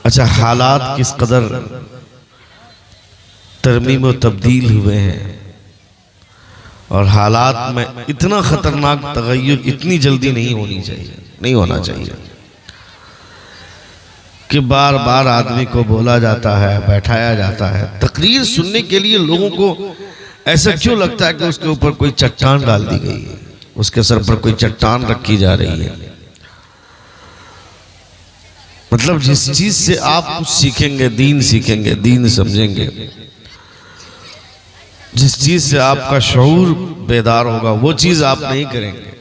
अच्छा, हालात किस कदर तरमीम व तब्दील हुए हैं और हालात में इतना खतरनाक तगय्युर इतनी जल्दी नहीं होनी चाहिए, नहीं होना चाहिए कि बार बार आदमी को बोला जाता है, बैठाया जाता है। तकरीर सुनने के लिए लोगों को ऐसा क्यों लगता है कि उसके ऊपर कोई चट्टान डाल दी गई है, उसके सर पर कोई चट्टान रखी जा रही है। मतलब जिस चीज से आप कुछ सीखेंगे, दीन समझेंगे, जिस चीज से आपका शऊर बेदार होगा, वो चीज आप नहीं करेंगे।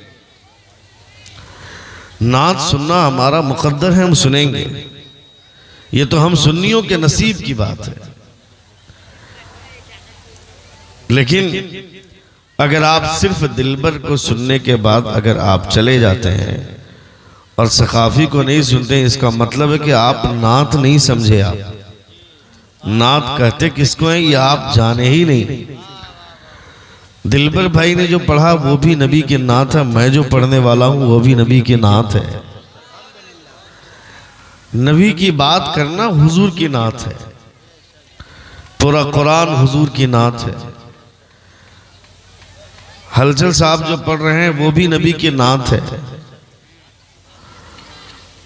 नात सुनना हमारा मुकद्दर है, हम सुनेंगे। ये तो हम सुन्नियों के नसीब की बात है। लेकिन अगर आप सिर्फ दिलबर को सुनने के बाद अगर आप चले जाते हैं और सकाफी को नहीं सुनते, इसका मतलब है कि आप नात नहीं समझे। आप नात कहते किसको है ये आप जाने ही नहीं। दिलबर भाई ने जो पढ़ा वो भी नबी के नात है, मैं जो पढ़ने वाला हूं वो भी नबी के नात है। नबी की बात करना हुजूर की नात है, पूरा कुरान हुजूर की नात है। हलचल साहब जो पढ़ रहे हैं वो भी नबी की नात है।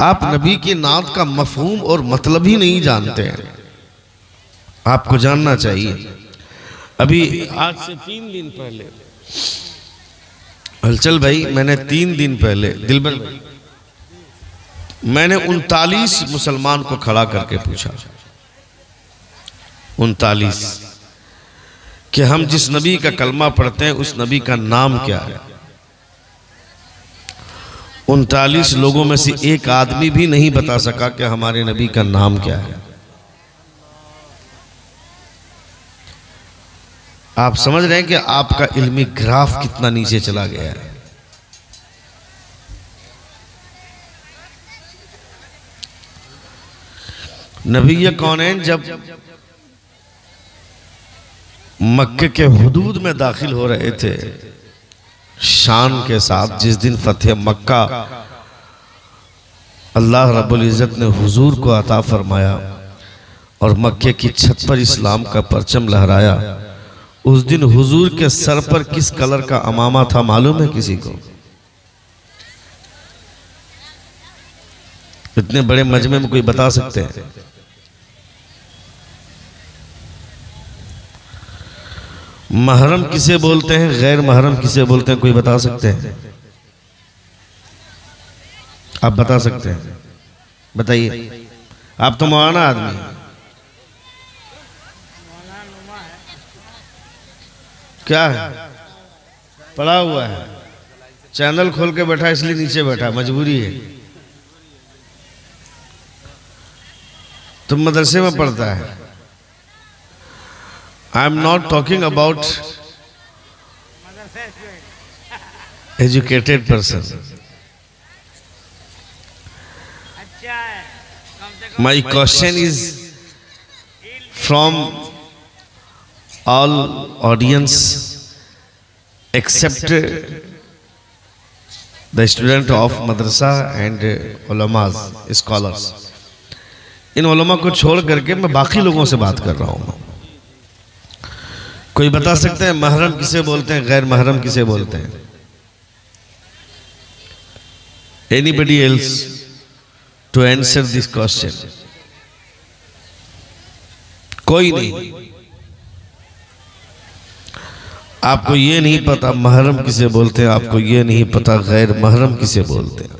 आप नबी की नात का मफहूम और मतलब ही नहीं जानते हैं, आपको जानना चाहिए। अभी आज से 3 दिन पहले हलचल भाई, मैंने 3 दिन पहले दिलबर भाई, मैंने 39 मुसलमान को खड़ा करके पूछा, 39, कि हम जिस नबी का कलमा पढ़ते हैं उस नबी का नाम क्या है। 39 लोगों में से एक आदमी भी नहीं बता सका कि हमारे नबी का नाम क्या है। आप समझ रहे हैं कि आपका इल्मी ग्राफ कितना नीचे चला गया है। नबी कौनैन जब मक्के के हुदूद में दाखिल हो रहे थे शान के साथ, जिस दिन फतेह मक्का अल्लाह रब्बुल इज़्ज़त ने हुजूर को अता फरमाया और मक्के की छत पर इस्लाम का परचम लहराया, उस दिन हुजूर के सर पर किस कलर का अमामा था मालूम है किसी को? इतने बड़े मजमे में कोई बता सकते हैं? महरम किसे बोलते हैं, गैर महरम किसे बोलते हैं, कोई बता सकते हैं? आप बता सकते हैं? बताइए। आप तो मौलाना आदमी हैं। क्या है? पढ़ा हुआ है, चैनल खोल के बैठा इसलिए नीचे बैठा, मजबूरी है। तुम मदरसे में पढ़ता है। I am not talking about educated person. My question is from all audience except the student of madrasa and ulamas, scholars. इन उलमा को छोड़ करके मैं बाकी लोगों से बात कर रहा हूँ। कोई बता सकते हैं महरम किसे बोलते हैं, गैर महरम किसे बोलते हैं? Anybody else to answer this question? कोई नहीं। आपको ये नहीं पता महरम किसे बोलते हैं, आपको ये नहीं पता गैर महरम किसे बोलते हैं।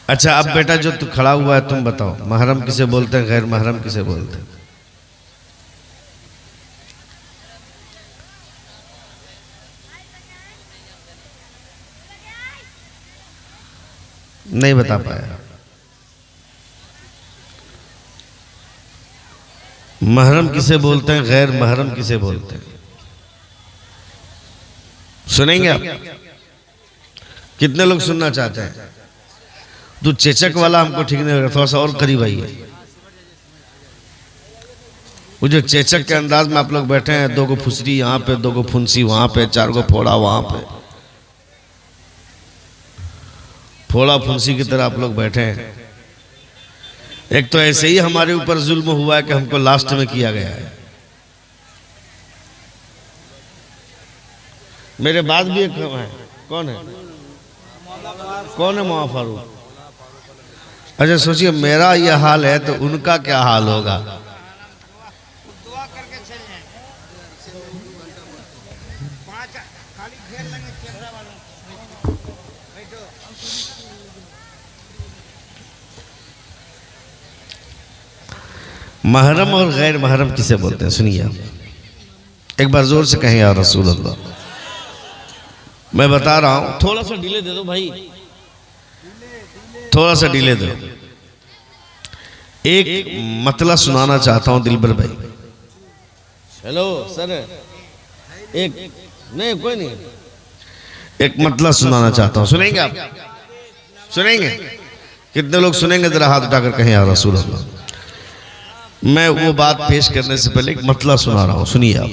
अच्छा, अब बेटा जो तू खड़ा हुआ है तुम बताओ, महरम किसे बोलते हैं, गैर महरम किसे बोलते हैं? नहीं बता पाया। महरम किसे बोलते हैं, गैर महरम किसे बोलते हैं? सुनेंगे आप? कितने लोग सुनना चाहते हैं? तो चेचक वाला हमको ठीक नहीं लगा, थोड़ा सा और करीब आइए। वो जो चेचक के अंदाज में आप लोग बैठे हैं, 2 गो फुसरी यहाँ पे, 2 गो फुंसी वहां पे, 4 गो फोड़ा वहां पे। फोड़ा फुंसी की तरह आप लोग बैठे हैं। एक तो ऐसे ही हमारे ऊपर जुल्म हुआ है कि हमको लास्ट में किया गया है। मेरे बाद भी एक है, कौन है मौला फारूक। अच्छा सोचिए, मेरा यह हाल है तो उनका क्या हाल होगा। महरम और गैर महरम किसे बोलते हैं, सुनिए एक बार जोर से कहें या रसूल अल्लाह। मैं बता रहा हूं, थोड़ा सा डिले दे दो भाई, थोड़ा सा डिले दो। एक मतला सुनाना चाहता हूं दिलबर भाई। हेलो सर, एक नहीं कोई नहीं, एक मतला सुनाना चाहता हूं, सुनेंगे आप? सुनेंगे? कितने लोग सुनेंगे? जरा हाथ उठाकर कहें या रसूल अल्लाह। मैं वो बात पेश करने से पहले एक मतला सुना रहा हूं, सुनिए आप।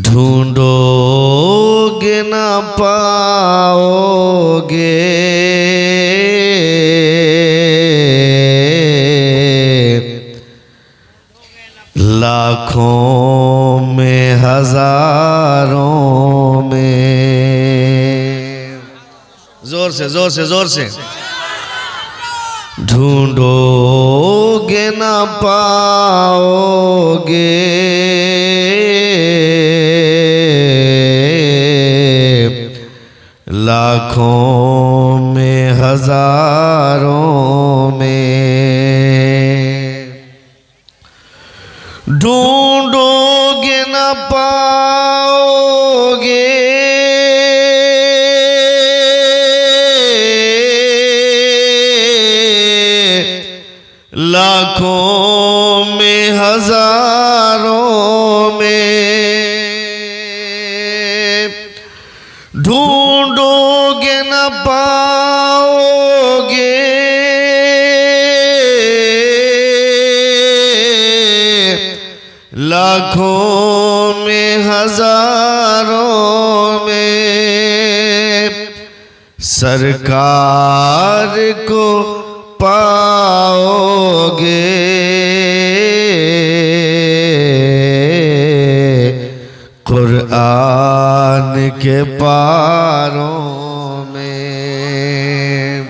ढूंढोगे ना पाओगे लाखों में हजारों में। जोर से जोर से जोर से। ढूंढोगे ना पाओगे लाखों में हजारों में। ढूंढोगे ना पाओगे लाखों में हजारों में। ढूंढोगे न पाओगे लाखों में हजारों में। सरकार को पाओगे कुरान के पारों में।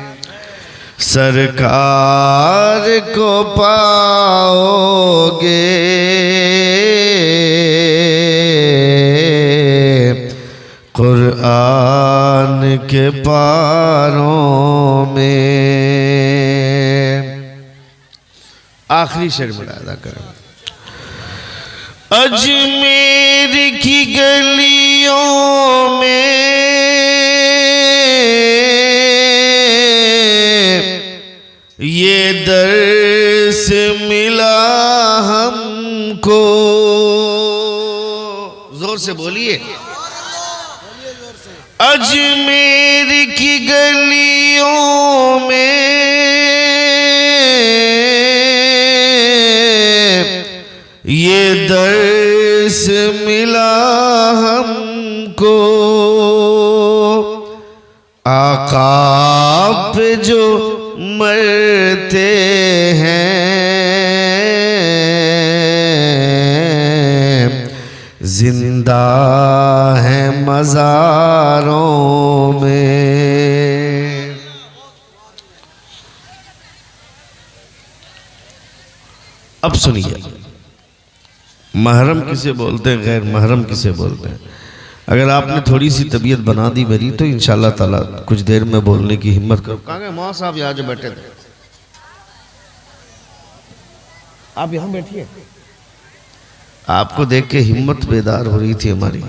सरकार को पाओगे कुरान के पारों में। आखिरी शेर में अदा करें। अजमेर की गलियों में ये दर्स मिला हमको। जोर से बोलिए। अजमेर की गलियों में ये दर्स मिला हमको। आका पे जो मरते हैं जिंदा है मज़ारों में। अब सुनिए, महरम किसे बोलते हैं, गैर महरम किसे बोलते हैं। अगर आपने थोड़ी सी तबीयत बना दी मेरी तो इंशाअल्लाह ताला कुछ देर में बोलने की हिम्मत करो। कहाँ गए मौला साहब? यहाँ जो बैठे थे, आप यहाँ बैठिए। आपको देख के हिम्मत बेदार हो रही थी, हमारी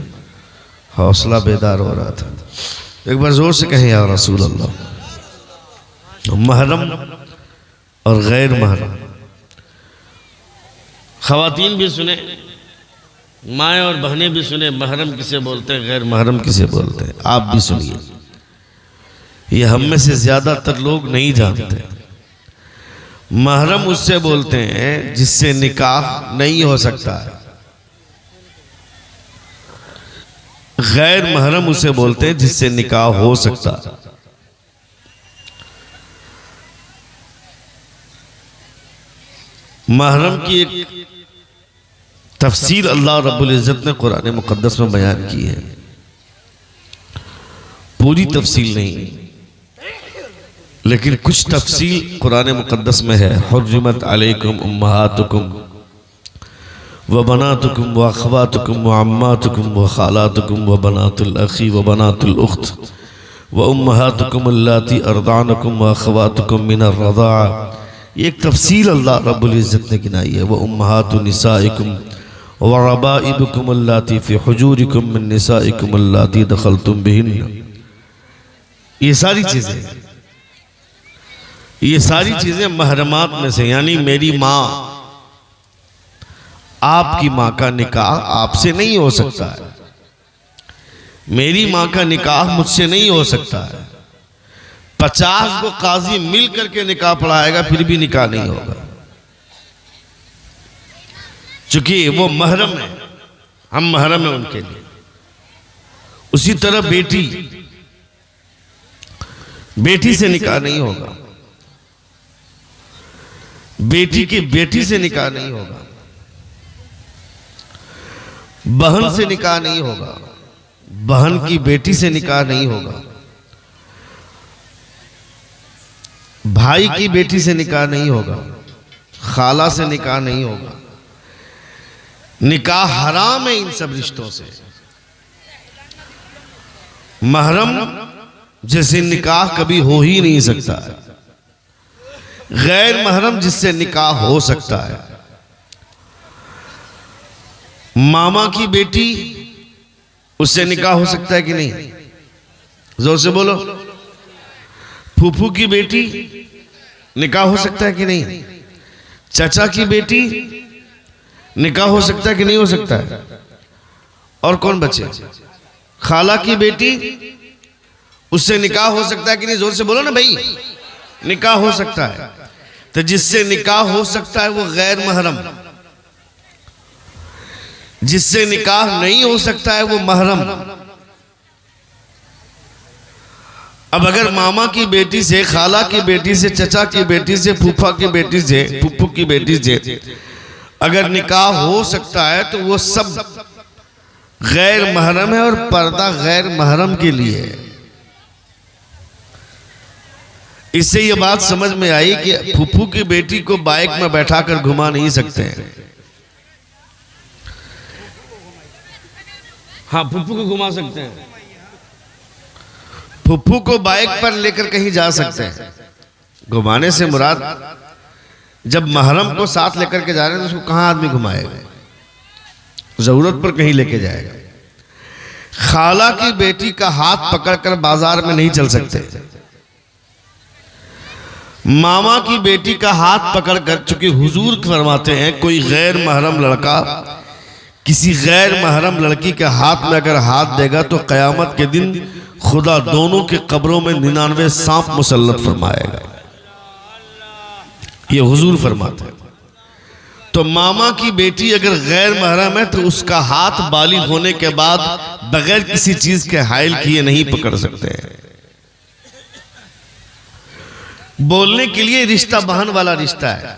हौसला बेदार हो रहा था। एक बार जोर से कहें या रसूल अल्लाह। महरम और गैर महरम, ख़वातीन भी सुने, माएँ और बहनें भी सुने। महरम किसे बोलते हैं, गैर महरम किसे बोलते हैं, आप भी सुनिए। ये हम में से ज़्यादातर लोग नहीं जानते। महरम उससे बोलते हैं जिससे निकाह नहीं हो सकता है। गैर महरम उसे बोलते हैं जिससे निकाह हो सकता है। महरम की एक तफसीर अल्लाह रब्बुल इज़्ज़त ने कुरान मुक़द्दस में बयान की है, पूरी तफसील नहीं लेकिन कुछ तफसील कुरान मुक़द्दस में है। हुर्रिमत अलैकुम उम्महातुकुम व बनातुकुम व अख़वातुकुम व अम्मातुकुम व ख़ालातुकुम व बनातुल अख़ी व बनातुल उख़्त व उम्महातुकुम अल्लाती अर्दानकुम व अख़वातुकुम मिनर रज़ा। एक तफसील अल्लाह रब्बुल इज़्ज़त ने गिनाई है। व उम्महातु निसाइकुम व रबाइबुकुम अल्लाती फ़ी हुजूरिकुम मिन निसाइकुम अल्लाती दख़लतुम बिहिन्न। ये सारी चीजें महरमात में से, यानी मेरी माँ, आपकी माँ का निकाह आपसे नहीं हो सकता है, मेरी माँ का निकाह मुझसे नहीं हो सकता है। 50 को काजी मिल करके निकाह पढ़ाएगा फिर भी निकाह नहीं होगा, चूंकि वो महरम है, हम महरम है उनके लिए। उसी तरह बेटी से निकाह नहीं होगा, बेटी की बेटी से निकाह नहीं होगा, बहन से निकाह नहीं होगा, बहन की बेटी से निकाह नहीं होगा, भाई की बेटी से निकाह नहीं होगा, खाला से निकाह नहीं होगा। निकाह हराम है इन सब रिश्तों से। महरम जैसे निकाह कभी हो ही नहीं सकता है। गैर महरम जिससे निकाह हो सकता है, मामा की बेटी, उससे निकाह हो सकता है कि नहीं? जोर से बोलो। फूफू की बेटी, निकाह हो सकता है कि नहीं? चाचा की बेटी, निकाह हो सकता है कि नहीं हो सकता है? और कौन बचे? खाला की बेटी, उससे निकाह हो सकता है कि नहीं? जोर से बोलो ना भाई। निकाह हो सकता है। तो जिससे निकाह हो सकता है वो गैर महरम, जिससे निकाह नहीं हो सकता है वो महरम। अब अगर मामा की बेटी से, खाला की बेटी से, चचा की बेटी से, फूफा की बेटी से, फूफू की बेटी से अगर निकाह हो सकता है तो वो सब गैर महरम है और पर्दा गैर महरम के लिए है। इससे ये बात समझ में आई कि फूफू की बेटी को बाइक में बैठाकर घुमा नहीं सकते हैं। हाँ, फूफू को घुमा सकते हैं, फूफू को बाइक पर लेकर कहीं जा सकते हैं। घुमाने से मुराद जब महरम को साथ लेकर के जा रहे हैं तो उसको कहां आदमी घुमाएगा? जरूरत पर कहीं लेके जाएगा। खाला की बेटी का हाथ पकड़कर बाजार में नहीं चल सकते। मामा की बेटी का हाथ पकड़कर, चूंकि हुजूर फरमाते हैं कोई गैर महरम लड़का किसी गैर महरम लड़की के हाथ में अगर हाथ देगा तो कयामत के दिन खुदा दोनों के कब्रों में 99 सांप मुसल्लत फरमाएगा। ये हुजूर फरमाते हैं। तो मामा की बेटी अगर गैर महरम है तो उसका हाथ बालिग होने के बाद बगैर किसी चीज के हाइल किए नहीं पकड़ सकते हैं। बोलने के लिए रिश्ता बहन वाला रिश्ता है,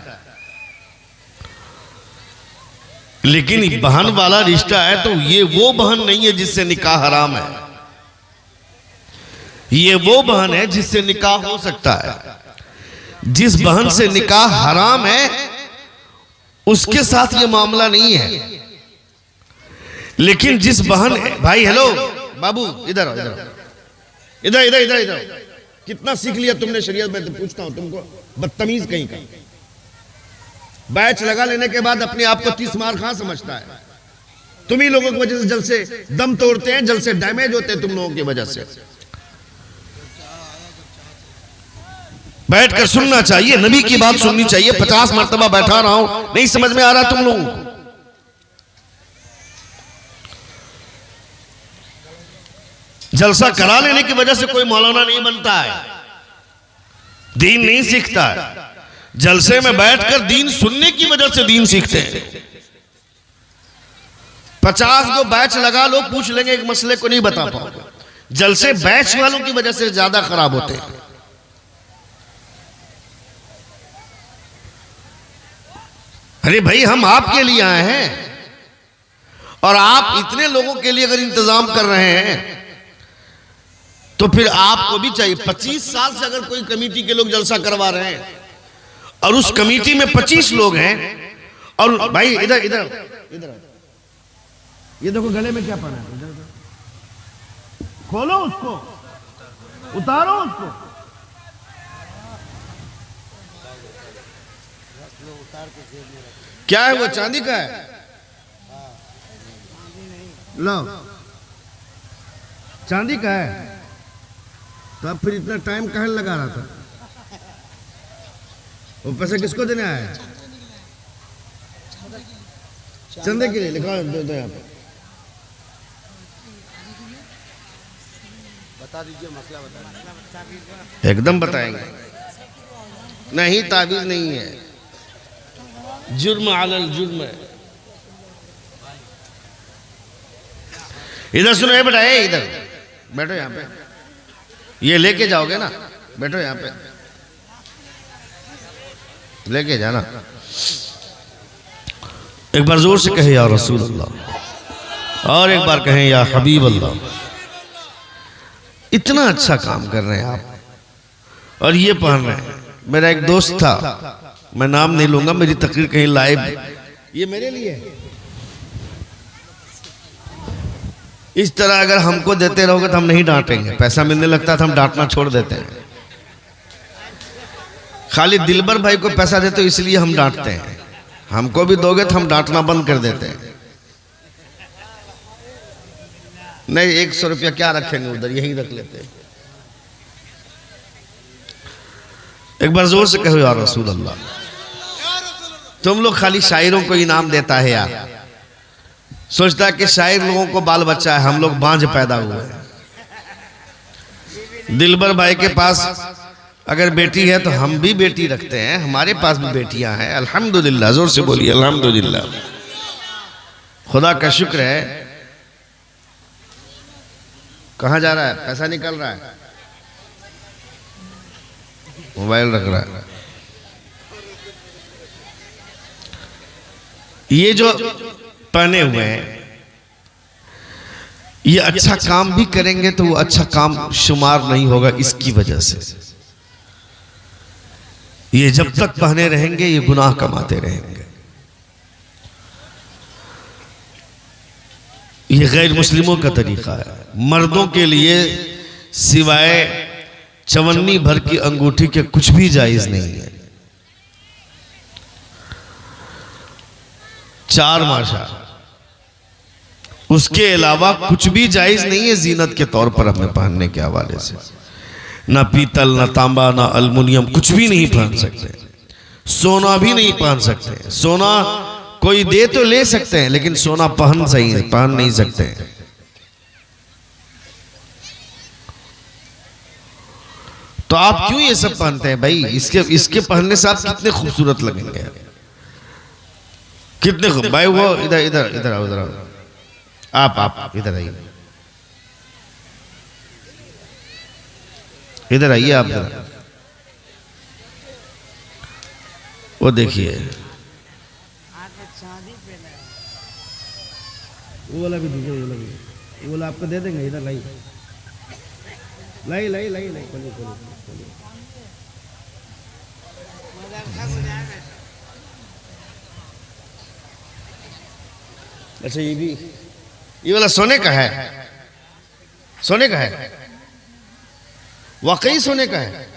लेकिन बहन वाला रिश्ता है तो ये वो बहन नहीं है जिससे निकाह हराम है। ये वो बहन है जिससे निकाह हो सकता है। जिस बहन से निकाह हराम है उसके साथ ये मामला नहीं है। लेकिन जिस बहन, भाई हेलो बाबू, इधर आओ, इधर इधर इधर इधर। कितना सीख लिया तुमने शरीयत में? तो पूछता हूं तुमको, बदतमीज कहीं का। बैच लगा लेने के बाद अपने आप को 30 मार खां समझता है। तुम ही लोगों की वजह से जल से दम तोड़ते हैं, जल से डैमेज होते हैं तुम लोगों की वजह से। बैठकर सुनना चाहिए, नबी की बात सुननी चाहिए। 50 मरतबा बैठा रहा हूं, नहीं समझ में आ रहा तुम लोगों को। जलसा करा लेने की वजह से कोई मौलाना नहीं बनता है, दीन नहीं सीखता है। जलसे में बैठकर दीन सुनने की वजह से दीन सीखते हैं। 50 को बैच लगा लो, पूछ लेंगे एक मसले को नहीं बता पाओगे। जलसे बैच वालों की वजह से ज्यादा खराब होते हैं। अरे भाई हम आपके लिए आए हैं और आप इतने लोगों के लिए अगर इंतजाम कर रहे हैं तो फिर आपको भी चाहिए। 25 साल से अगर कोई कमेटी के लोग जलसा करवा रहे हैं और उस कमेटी में 25 लोग हैं, और भाई इधर इधर इधर ये देखो गले में क्या पहना है, इधर खोलो उसको, उतारो उसको। क्या है वो, चांदी का है? लो चांदी का है, तो अब फिर इतना टाइम कहाँ लगा रहा था? वो पैसा किसको देने आया है? चंदे के लिए लिखा दो यहाँ पे। बता दीजिए मसला, बता दीजिए। एकदम बताएंगे। नहीं ताबीज नहीं है, जुर्म अलल जुर्म है। इधर सुनो, ये बेटा, इधर बैठो यहाँ पे, ये लेके जाओगे ना, बैठो यहाँ पे, लेके जाना। एक बार जोर से कहे या रसूल अल्लाह, और एक बार कहें या हबीब अल्लाह। इतना अच्छा काम कर रहे हैं आप, और ये पहन रहे हैं। मेरा एक दोस्त था, मैं नाम नहीं लूंगा, मेरी तकरीर कहीं लाइव, ये मेरे लिए। इस तरह अगर हमको देते रहोगे तो हम नहीं डांटेंगे, पैसा मिलने लगता था हम डांटना छोड़ देते हैं। खाली दिलबर भाई को पैसा देते हो इसलिए हम डांटते हैं, हमको भी दोगे तो हम डांटना बंद कर देते हैं। नहीं 100 रुपया क्या रखेंगे उधर, यहीं रख लेते हैं। एक बार जोर से कहो या रसूल अल्लाह। तुम लोग खाली शायरों को इनाम देता है यार, सोचता है कि शायर लोगों को बाल बच्चा है, हम लोग बांझ पैदा हुए हैं। दिलबर भाई के पास अगर बेटी है तो हम भी बेटी रखते हैं, हमारे पास भी बेटियां हैं, अल्हम्दुलिल्लाह। जोर से बोलिए अल्हम्दुलिल्लाह। खुदा का शुक्र है। कहाँ जा रहा है? पैसा निकल रहा है, मोबाइल रख रहा है। ये जो पहने हुए हैं, ये अच्छा काम भी करेंगे तो वो अच्छा काम शुमार नहीं होगा इसकी वजह से। ये जब तक पहने रहेंगे ये गुनाह कमाते रहेंगे। ये गैर मुस्लिमों का तरीका है। मर्दों के लिए सिवाय चवन्नी भर की अंगूठी के कुछ भी जायज नहीं है। 4 माशा, उसके अलावा कुछ भी जायज नहीं है जीनत के तौर पर हमें पहनने के हवाले से। ना पीतल, ना तांबा, ना अल्युमिनियम, कुछ भी नहीं पहन सकते। सोना भी नहीं पहन सकते। सोना कोई दे तो ले सकते हैं, लेकिन सोना पहन नहीं सकते। तो आप क्यों ये सब पहनते हैं भाई? इसके पहनने से आप कितने खूबसूरत लगेंगे, कितने भाई। वो इधर इधर इधर आओ, इधर आओ, आप इधर आइए, इधर आइए आप इधर। वो देखिए, वो वाला भी दीजिए, वो वाला आपको दे देंगे। इधर लाई लाई लाई लाई लाई, खोलिए खोलिए। अच्छा ये वाला सोने का है, सोने का है, वाकई सोने का है।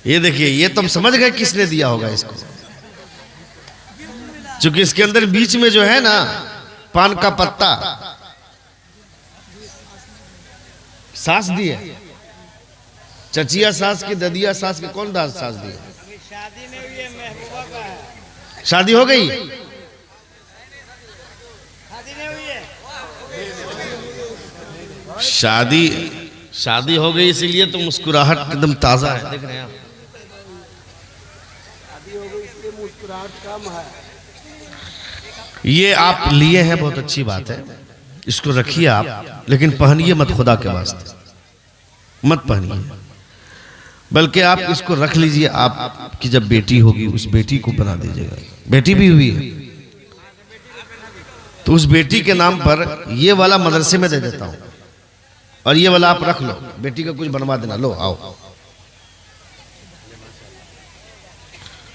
ये देखिए, ये तुम समझ गए किसने दिया होगा इसको, क्योंकि इसके अंदर बीच में जो है ना पान का पत्ता सास दिए। चचिया सास की, ददिया सास की, कौन दास सास दी? शादी नहीं हुई है, महबूबा का है। शादी हो गई? शादी नहीं हुई है। शादी हो गई, इसीलिए तो मुस्कुराहट एकदम ताजा है, देख रहे हैं आप। शादी हो गई इसलिए मुस्कुराहट कम है। ये आप लिए हैं, बहुत अच्छी बात है, इसको रखिए आप, लेकिन पहनिए मत, खुदा के वास्ते मत पहनिए। बल्कि आप इसको रख लीजिए, आपकी जब बेटी होगी उस बेटी को बना दीजिएगा। बेटी भी हुई है तो उस बेटी के नाम पर ये वाला मदरसे में दे देता हूं, और ये वाला आप रख लो, बेटी का कुछ बनवा देना। लो आओ,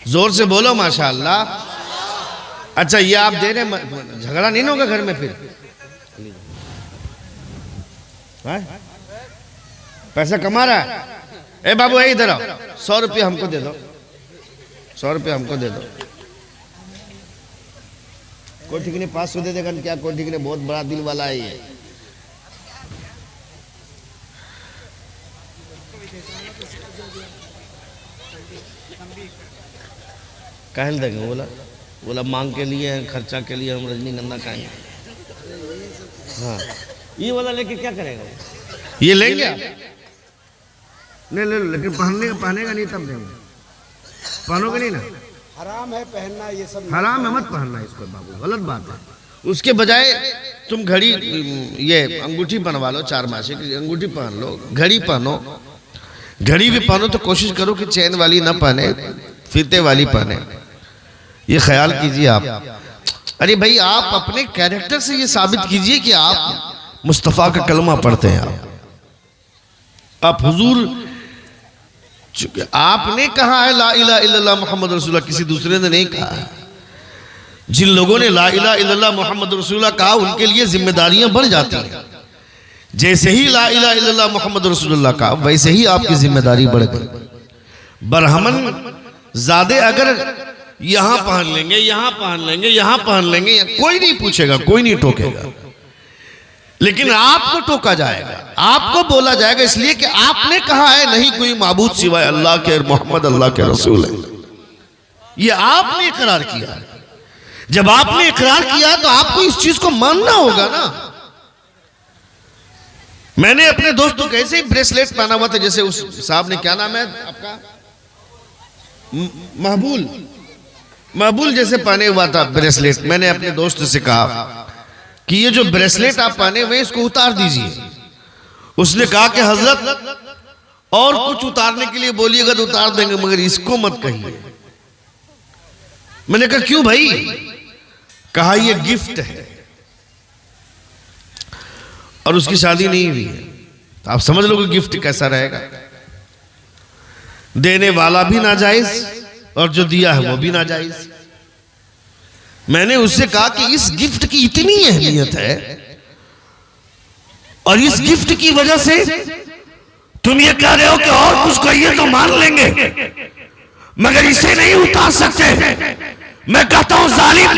जोर से बोलो माशाअल्लाह। अच्छा ये आप दे रहे, झगड़ा नहीं होगा घर में फिर? पैसा कमा रहा है? ए बाबू है इधर आओ, 100 रुपया हमको दे दो, 100 रुपया हमको दे दो। कोई ठीक नहीं, 500 दे देगा क्या, कोई ठीक नहीं, बहुत बड़ा दिल वाला है ये। कहल देंगे, बोला मांग के लिए, खर्चा के लिए हम रजनीगंधा खाएंगे। हाँ ये वाला लेके क्या करेगा? ये लेंगे आप? नहीं ले लो, लेकिन पहनेगा नहीं तब देंगे। पहनोगे नहीं ना? हराम है पहनना, ये सब हराम है, मत पहनना इसको बाबू, गलत बात है। उसके बजाय तुम घड़ी, ये अंगूठी बनवा लो, 4 मासे की अंगूठी पहन लो, घड़ी पहनो। घड़ी भी पहनो तो कोशिश करो कि चैन वाली ना पहने, फीते वाली पहने, ये ख्याल कीजिए आप। अरे भाई आप अपने कैरेक्टर से ये साबित कीजिए कि आप मुस्तफ़ा का कलमा पढ़ते हैं। आप हुजूर, आपने कहा है ला इलाहा इल्लल्लाह मुहम्मद रसूलुल्लाह, किसी दूसरे ने नहीं कहा है। जिन लोगों ने ला इलाहा इल्लल्लाह मुहम्मद रसूलुल्लाह कहा उनके लिए जिम्मेदारियां बढ़ जाती हैं। जैसे ही ला इलाहा इल्लल्लाह मुहम्मद रसूलुल्लाह कहा वैसे ही आपकी जिम्मेदारी बढ़ गई। बरहमन ज़ादे अगर यहां पहन लेंगे, यहां पहन लेंगे, यहां पहन लेंगे, कोई नहीं पूछेगा, कोई नहीं टोकेगा, लेकिन आपको टोका जाएगा, आपको बोला जाएगा, इसलिए कि आपने कहा है नहीं कोई माबूद सिवाय अल्लाह के, मोहम्मद अल्लाह के रसूल है। ये आपने इकरार किया है। जब आपने इकरार किया तो आपको इस चीज को मानना होगा ना। मैंने अपने दोस्त को कैसे ही ब्रेसलेट पहना हुआ था, जैसे उस साहब ने, क्या नाम है आपका, महबूल जैसे पहने हुआ था ब्रेसलेट। मैंने अपने दोस्त से कहा कि ये जो ब्रेसलेट आप पहने हुए इसको उतार दीजिए। उसने कहा कि हजरत और कुछ उतारने के लिए बोलिएगा तो उतार देंगे, मगर इसको मत कहिए। मैंने कहा क्यों भाई? कहा ये गिफ्ट है और उसकी शादी नहीं हुई है। तो आप समझ लो कि गिफ्ट कैसा रहेगा। देने वाला भी नाजायज और जो दिया है वो भी नाजायज। मैंने उससे कहा कि इस गिफ्ट की इतनी अहमियत है और इस गिफ्ट की वजह से तुम ये कह रहे हो कि और कुछ कहिए तो मान लेंगे, मगर इसे नहीं उतार सकते। मैं कहता हूं जालिम,